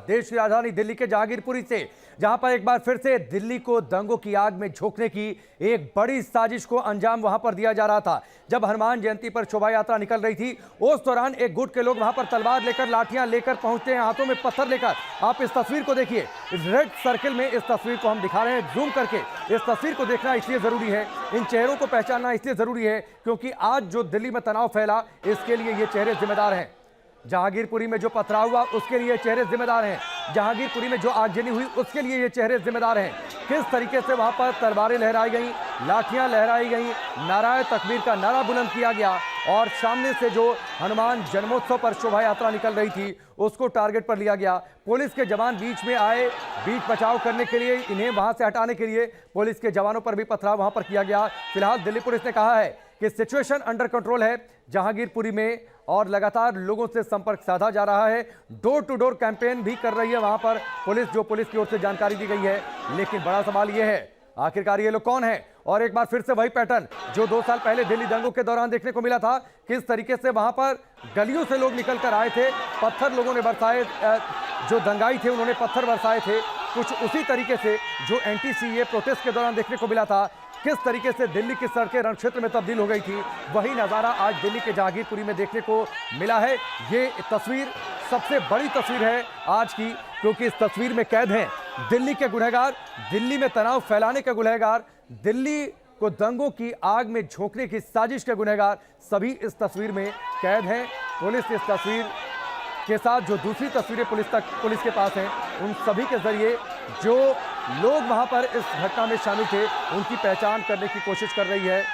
देश की राजधानी दिल्ली के जहांगीरपुरी से, जहां पर एक बार फिर से दिल्ली को दंगों की आग में झोंकने की एक बड़ी साजिश को अंजाम वहां पर दिया जा रहा था। जब हनुमान जयंती पर शोभा यात्रा निकल रही थी, उस दौरान एक गुट के लोग वहां पर तलवार लेकर, लाठियां लेकर पहुंचते हैं, हाथों में पत्थर लेकर। आप इस तस्वीर को देखिए, रेड सर्किल में इस तस्वीर को हम दिखा रहे हैं जूम करके। इस तस्वीर को देखना इसलिए जरूरी है, इन चेहरों को पहचानना इसलिए जरूरी है क्योंकि आज जो दिल्ली में तनाव फैला, इसके लिए ये चेहरे जिम्मेदार हैं। जहांगीरपुरी में जो पथराव हुआ, उसके लिए चेहरे जिम्मेदार हैं। जहांगीरपुरी में जो आगजनी हुई, उसके लिए ये चेहरे जिम्मेदार हैं। किस तरीके से वहां पर तलवारें लहराई गई, लाठियां लहराई गई, नाराए तकबीर का नारा बुलंद किया गया और सामने से जो हनुमान जन्मोत्सव पर शोभा यात्रा निकल रही थी, उसको टारगेट पर लिया गया। पुलिस के जवान बीच में आए, बीच बचाव करने के लिए, इन्हें वहां से हटाने के लिए पुलिस के जवानों पर भी पथराव वहां पर किया गया। फिलहाल दिल्ली पुलिस ने कहा है कि सिचुएशन अंडर कंट्रोल है जहांगीरपुरी में और लगातार लोगों से संपर्क साधा जा रहा है। डोर टू डोर कैंपेन भी कर रही है वहां पर पुलिस, जो पुलिस की ओर से जानकारी दी गई है। लेकिन बड़ा सवाल यह है, आखिरकार ये लोग कौन है? और एक बार फिर से वही पैटर्न जो 2 साल पहले दिल्ली दंगों के दौरान देखने को मिला था। किस तरीके से वहां पर गलियों से लोग निकल कर आए थे, पत्थर लोगों ने बरसाए, जो दंगाई थे उन्होंने पत्थर बरसाए थे। कुछ उसी तरीके से जो एंटी-सीए प्रोटेस्ट के दौरान देखने को मिला था, किस तरीके से दिल्ली की सड़कें रण क्षेत्र में तब्दील हो गई थी, वही नज़ारा आज दिल्ली के जहांगीरपुरी में देखने को मिला है। ये तस्वीर सबसे बड़ी तस्वीर है आज की, क्योंकि इस तस्वीर में कैद हैं दिल्ली के गुनहगार, दिल्ली में तनाव फैलाने के गुनहगार, दिल्ली को दंगों की आग में झोंकने की साजिश के गुनहगार, सभी इस तस्वीर में कैद हैं। पुलिस इस तस्वीर के साथ जो दूसरी तस्वीरें पुलिस के पास हैं, उन सभी के जरिए जो लोग वहां पर इस घटना में शामिल थे, उनकी पहचान करने की कोशिश कर रही है।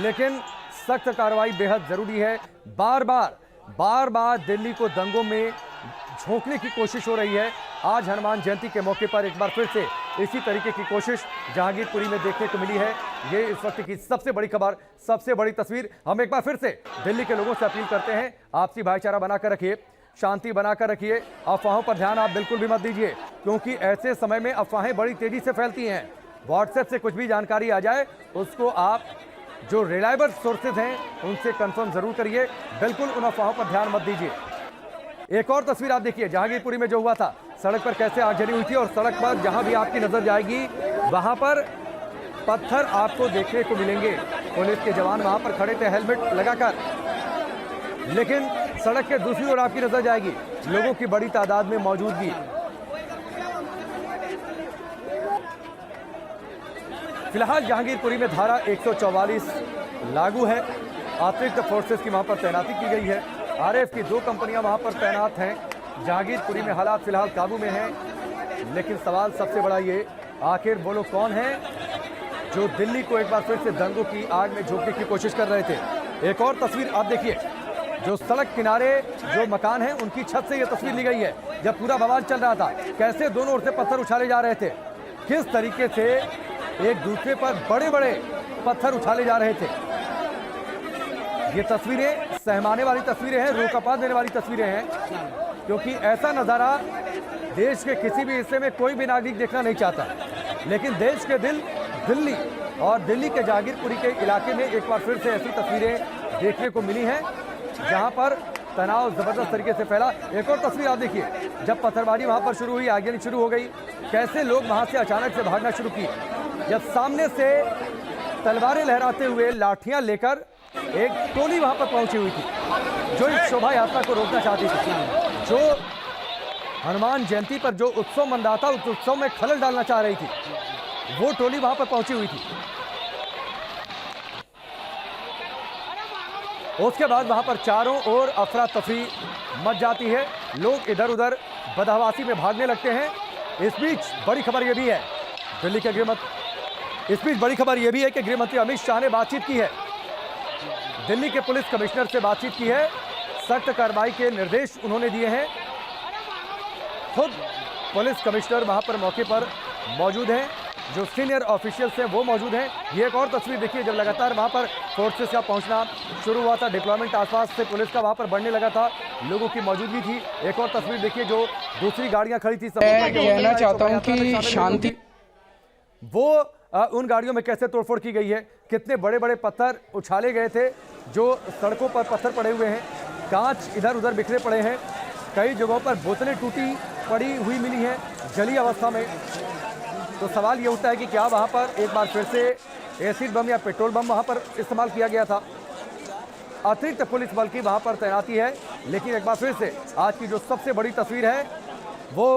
लेकिन सख्त कार्रवाई बेहद जरूरी है। बार बार दिल्ली को दंगों में झोंकने की कोशिश हो रही है। आज हनुमान जयंती के मौके पर एक बार फिर से इसी तरीके की कोशिश जहांगीरपुरी में देखने को मिली है। ये इस वक्त की सबसे बड़ी खबर, सबसे बड़ी तस्वीर। हम एक बार फिर से दिल्ली के लोगों से अपील करते हैं, आपसी भाईचारा बनाकर रखिए, शांति बनाकर रखिए, अफवाहों पर ध्यान आप बिल्कुल भी मत दीजिए, क्योंकि ऐसे समय में अफवाहें बड़ी तेजी से फैलती हैं। व्हाट्सएप से कुछ भी जानकारी आ जाए, उसको आप जो रिलायबल सोर्सेज हैं उनसे कंफर्म जरूर करिए, बिल्कुल उन अफवाहों पर ध्यान मत दीजिए। एक और तस्वीर आप देखिए, जहांगीरपुरी में जो हुआ था, सड़क पर कैसे आगजनी हुई थी और सड़क पर जहां भी आपकी नजर जाएगी वहां पर पत्थर आपको देखने को मिलेंगे। पुलिस के जवान वहां पर खड़े थे हेलमेट लगाकर, लेकिन सड़क के दूसरी ओर आपकी नजर जाएगी लोगों की बड़ी तादाद में मौजूदगी। फिलहाल जहांगीरपुरी में धारा 144 लागू है। अतिरिक्त फोर्सेस की वहां पर तैनाती की गई है। आरएएफ की 2 कंपनियां वहां पर तैनात हैं। जहांगीरपुरी में हालात फिलहाल काबू में हैं, लेकिन सवाल सबसे बड़ा ये, आखिर वो लोग कौन हैं जो दिल्ली को एक बार फिर से दंगों की आग में झोंकने की कोशिश कर रहे थे। एक और तस्वीर आप देखिए, जो सड़क किनारे जो मकान हैं उनकी छत से यह तस्वीर ली गई है। जब पूरा बवाल चल रहा था, कैसे दोनों ओर से पत्थर उछाले जा रहे थे, किस तरीके से एक दूसरे पर बड़े बड़े पत्थर उछाले जा रहे थे। ये तस्वीरें सहमाने वाली तस्वीरें हैं, रूह कपा देने वाली तस्वीरें हैं, क्योंकि ऐसा नज़ारा देश के किसी भी हिस्से में कोई भी नागरिक देखना नहीं चाहता। लेकिन देश के दिल दिल्ली और दिल्ली के जहांगीरपुरी के इलाके में एक बार फिर से ऐसी तस्वीरें देखने को मिली हैं जहां पर तनाव जबरदस्त तरीके से फैला। एक और तस्वीर आप देखिए, जब पत्थरबाजी वहां पर शुरू हुई, आगजनी शुरू हो गई, कैसे लोग वहां से अचानक से भागना शुरू किए। जब सामने से तलवारें लहराते हुए, लाठियां लेकर एक टोली वहां पर पहुंची हुई थी, जो इस शोभा यात्रा को रोकना चाहती थी, जो हनुमान जयंती पर जो उत्सव मन रहा था, उस उत्सव में खलल डालना चाह रही थी, वो टोली वहां पर पहुंची हुई थी। उसके बाद वहां पर चारों ओर अफरा तफरी मच जाती है, लोग इधर उधर बदहवासी में भागने लगते हैं। इस बीच बड़ी खबर यह भी है, दिल्ली के कि गृह मंत्री अमित शाह ने बातचीत की है, दिल्ली के पुलिस कमिश्नर से बातचीत की है, सख्त कार्रवाई के निर्देश उन्होंने दिए हैं। खुद पुलिस कमिश्नर वहां पर मौके पर मौजूद हैं, जो सीनियर ऑफिशियल्स हैं वो मौजूद हैं। ये एक और तस्वीर देखिए, जब लगातार वहां पर फोर्सेस का पहुंचना शुरू हुआ था, डिप्लॉयमेंट आसपास से पुलिस का वहां पर बढ़ने लगा था, लोगों की मौजूदगी थी। एक और तस्वीर देखिए, जो दूसरी गाड़ियां खड़ी थी, मैं कहना चाहता हूं कि शांति, वो उन गाड़ियों में कैसे तोड़फोड़ की गई है, कितने बड़े बड़े पत्थर उछाले गए थे, जो सड़कों पर पत्थर पड़े हुए हैं, कांच इधर उधर बिखरे पड़े हैं, कई जगहों पर बोतलें टूटी, पड़ी हुई मिली है जली अवस्था में। तो सवाल ये उठता है कि क्या वहां पर एक बार फिर से एसिड बम या पेट्रोल बम वहां पर इस्तेमाल किया गया था। अतिरिक्त पुलिस बल की वहां पर तैनाती है। लेकिन एक बार फिर से आज की जो सबसे बड़ी तस्वीर है वो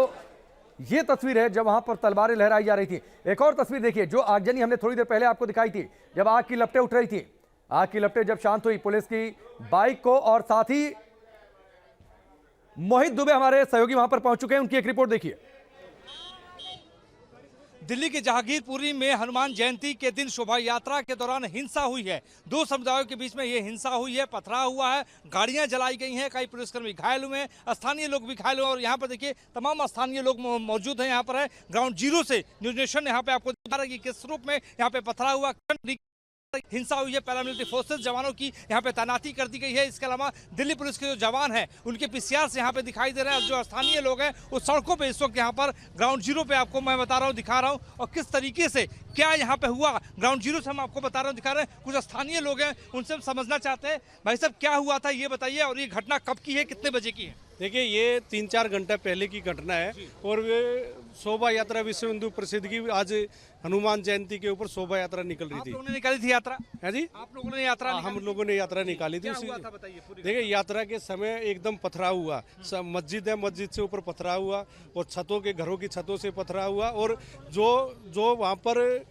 ये तस्वीर है जब वहां पर तलवारें लहराई जा रही थी। एक और तस्वीर देखिए, जो आगजनी हमने थोड़ी देर पहले आपको दिखाई थी, जब आग की लपटें उठ रही थी। आग की लपटें जब शांत हुई, पुलिस की बाइक को और साथ ही मोहित दुबे हमारे सहयोगी वहां पर पहुंच चुके हैं, उनकी एक रिपोर्ट देखिए। दिल्ली के जहांगीरपुरी में हनुमान जयंती के दिन शोभा यात्रा के दौरान हिंसा हुई है। दो समुदायों के बीच में ये हिंसा हुई है, पथराव हुआ है, गाड़ियां जलाई गई हैं, कई पुलिसकर्मी घायल हुए हैं, स्थानीय लोग भी घायल हुए। और यहाँ पर देखिए तमाम स्थानीय लोग मौजूद हैं। यहाँ पर है ग्राउंड जीरो से न्यूज नेशन यहाँ पे आपको दिखा रहा है कि किस रूप में यहाँ पे पथराव हुआ, हिंसा हुई है। पैरामिलिट्री फोर्सेस जवानों की यहाँ पे तैनाती कर दी गई है। इसके अलावा दिल्ली पुलिस के जो जवान हैं उनके पीसीआर यहाँ पे दिखाई दे रहे हैं। जो स्थानीय लोग हैं उस सड़कों पे इस वक्त यहाँ पर ग्राउंड जीरो पे आपको मैं बता रहा हूँ, दिखा रहा हूँ। और किस तरीके से क्या यहाँ पे हुआ ग्राउंड जीरो से हम आपको बता रहे हैं, दिखा रहे हैं। कुछ स्थानीय लोग हैं, उनसे हम समझना चाहते हैं। भाई साहब क्या हुआ था ये बताइए, और ये घटना कब की है, कितने बजे की है? देखिए ये 3-4 घंटे पहले की घटना है। और वे शोभा यात्रा विश्व हिंदू परिषद की आज हनुमान जयंती के ऊपर शोभा यात्रा निकल रही थी। आप लोगों ने निकाली थी यात्रा? है जी, आप लोगों ने यात्रा हम लोगों ने यात्रा निकाली थी। क्या हुआ था बताइए पूरी। देखिए यात्रा के समय एकदम पथराव हुआ। मस्जिद है, मस्जिद से ऊपर पथराव हुआ और छतों के घरों की छतों से पथराव हुआ। और जो वहाँ पर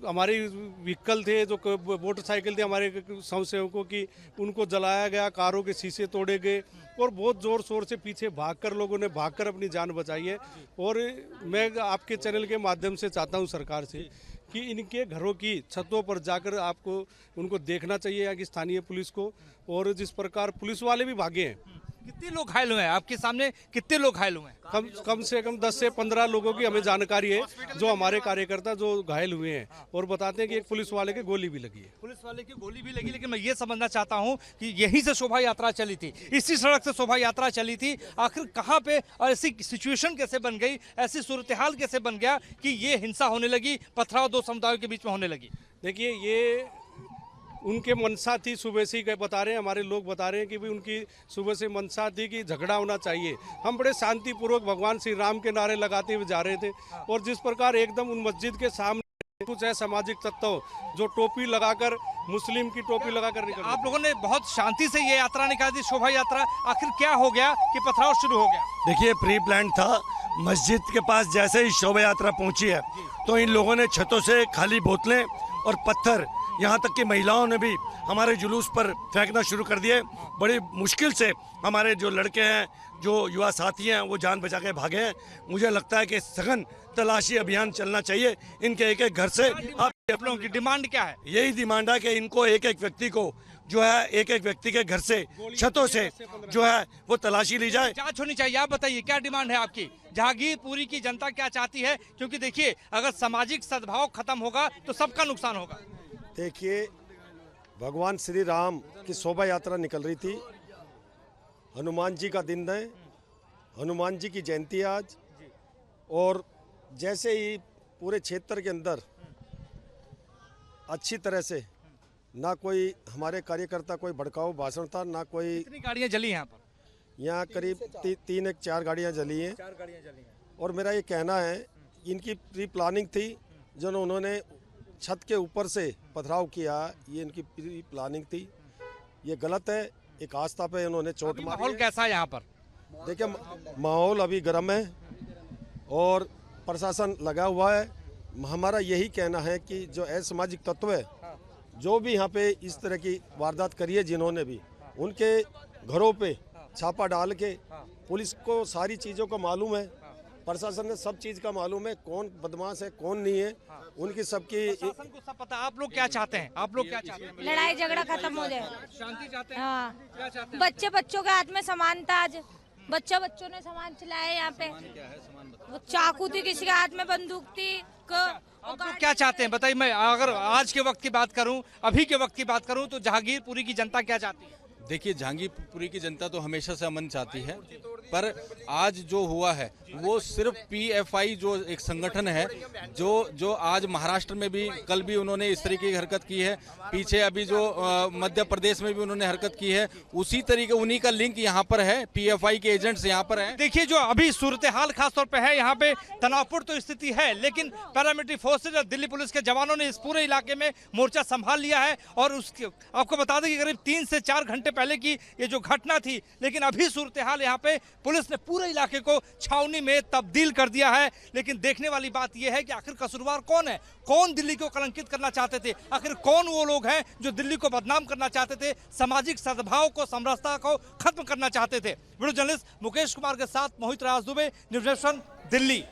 हमारी व्हीकल थे, जो मोटरसाइकिल थे हमारे स्वयंसेवकों की, उनको जलाया गया, कारों के शीशे तोड़े गए और बहुत जोर शोर से पीछे भागकर लोगों ने भागकर अपनी जान बचाई है। और मैं आपके चैनल के माध्यम से चाहता हूं सरकार से कि इनके घरों की छतों पर जाकर आपको उनको देखना चाहिए, यहाँ की स्थानीय पुलिस को। और जिस प्रकार पुलिस वाले भी भागे हैं। कितने लोग घायल हुए हैं आपके सामने, कितने लोग घायल हुए हैं? कम से कम 10 से 15 लोगों की हमें जानकारी है, जो हमारे कार्यकर्ता जो घायल हुए हैं। और बताते हैं कि एक पुलिस वाले के गोली भी लगी है। पुलिस वाले की गोली भी लगी। लेकिन मैं ये समझना चाहता हूं कि यहीं से शोभा यात्रा चली थी, इसी सड़क से शोभा यात्रा चली थी, आखिर कहां पे और ऐसी सिचुएशन कैसे बन गई, ऐसी सूरत हाल कैसे बन गया कि ये हिंसा होने लगी, पथराव दो समुदायों के बीच में होने लगी? देखिए ये उनके मनसा थी, सुबह से ही बता रहे हैं, हमारे लोग बता रहे हैं कि भाई उनकी सुबह से मनसा थी कि झगड़ा होना चाहिए। हम बड़े शांतिपूर्वक भगवान श्री राम के नारे लगाते हुए जा रहे थे। और जिस प्रकार एकदम उन मस्जिद के सामने कुछ असामाजिक तत्व जो टोपी लगाकर, मुस्लिम की टोपी लगाकर निकल। आप लोगों ने बहुत शांति से ये यात्रा निकाली, शोभा यात्रा, आखिर क्या हो गया कि पथराव शुरू हो गया? देखिए प्री प्लान था। मस्जिद के पास जैसे ही शोभा यात्रा पहुंची है तो इन लोगों ने छतों से खाली बोतलें और पत्थर, यहाँ तक कि महिलाओं ने भी हमारे जुलूस पर फेंकना शुरू कर दिए। बड़ी मुश्किल से हमारे जो लड़के हैं, जो युवा साथी हैं, वो जान बचा के भागे हैं। मुझे लगता है कि सघन तलाशी अभियान चलना चाहिए इनके एक एक घर से। आप लोगों की डिमांड क्या है? यही डिमांड है कि इनको एक एक व्यक्ति को जो है, एक एक व्यक्ति के घर से, छतों से जो है वो तलाशी ली जाए, जांच होनी चाहिए। आप बताइए क्या डिमांड है आपकी? जहांगीरपुरी की जनता क्या चाहती है? क्योंकि देखिए अगर सामाजिक सद्भाव खत्म होगा तो सबका नुकसान होगा। देखिए भगवान श्री राम की शोभा यात्रा निकल रही थी। हनुमान जी का दिन है, हनुमान जी की जयंती आज। और जैसे ही पूरे क्षेत्र के अंदर अच्छी तरह से ना कोई हमारे कार्यकर्ता कोई भड़काऊ भाषण था, ना कोई। कितनी गाड़ियां जली यहाँ पर? यहाँ करीब 3-4 गाड़ियाँ जली हैं। 4 गाड़ियां जली हैं। और मेरा ये कहना है इनकी प्री प्लानिंग थी, जो उन्होंने छत के ऊपर से पथराव किया, ये इनकी प्री प्लानिंग थी। ये गलत है। एक आस्था पे उन्होंने चोट मारी। माहौल कैसा है यहाँ पर? देखिए माहौल अभी गर्म है और प्रशासन लगा हुआ है। हमारा यही कहना है कि जो असामाजिक तत्व है, जो भी यहाँ पे इस तरह की वारदात करी है, जिन्होंने भी, उनके घरों पे छापा डाल के, पुलिस को सारी चीज़ों का मालूम है, प्रशासन ने सब चीज़ का मालूम है, कौन बदमाश है कौन नहीं है, उनकी सबकी। प्रशासन को सब पता। आप लोग क्या चाहते हैं? आप लोग क्या चाहते हैं? लड़ाई झगड़ा खत्म हो जाए, शांति चाहते हैं? हाँ। क्या चाहते हैं? बच्चों के हाथ में सामान था आज, बच्चों ने सामान चलाया यहाँ पे। वो चाकू थी, किसी के हाथ में बंदूक थी। आप लोग क्या चाहते हैं बताइए? मैं अगर आज के वक्त की बात करूं, अभी के वक्त की बात करूं, तो जहांगीरपुरी की जनता क्या चाहती है? देखिए जहांगीरपुरी की जनता तो हमेशा से अमन चाहती है पर आज जो हुआ है वो सिर्फ पीएफआई जो एक संगठन है जो आज महाराष्ट्र में भी कल भी उन्होंने इस तरीके की हरकत की है, पीछे अभी जो मध्य प्रदेश में भी उन्होंने हरकत की है, उसी तरीके उन्हीं का लिंक यहाँ पर है, पीएफआई के एजेंट्स यहाँ पर हैं। देखिए जो अभी सूरत हाल खासतौर पे है, यहाँ पे तनावपूर्ण तो स्थिति है, लेकिन पैरामिलिट्री फोर्सेज और दिल्ली पुलिस के जवानों ने इस पूरे इलाके में मोर्चा संभाल लिया है। और उसके आपको बता दें कि करीब 3 से 4 घंटे पहले की ये जो घटना थी, लेकिन अभी सूरत हाल यहाँ पे पुलिस ने पूरे इलाके को छावनी में तब्दील कर दिया है। लेकिन देखने वाली बात यह है कि आखिर कसूरवार कौन है, कौन दिल्ली को कलंकित करना चाहते थे, आखिर कौन वो लोग हैं जो दिल्ली को बदनाम करना चाहते थे, सामाजिक सद्भाव को, समरसता को खत्म करना चाहते थे। वीडियो जर्नलिस्ट मुकेश कुमार के साथ मोहित राज दुबे, न्यूज़ नेशन, दिल्ली।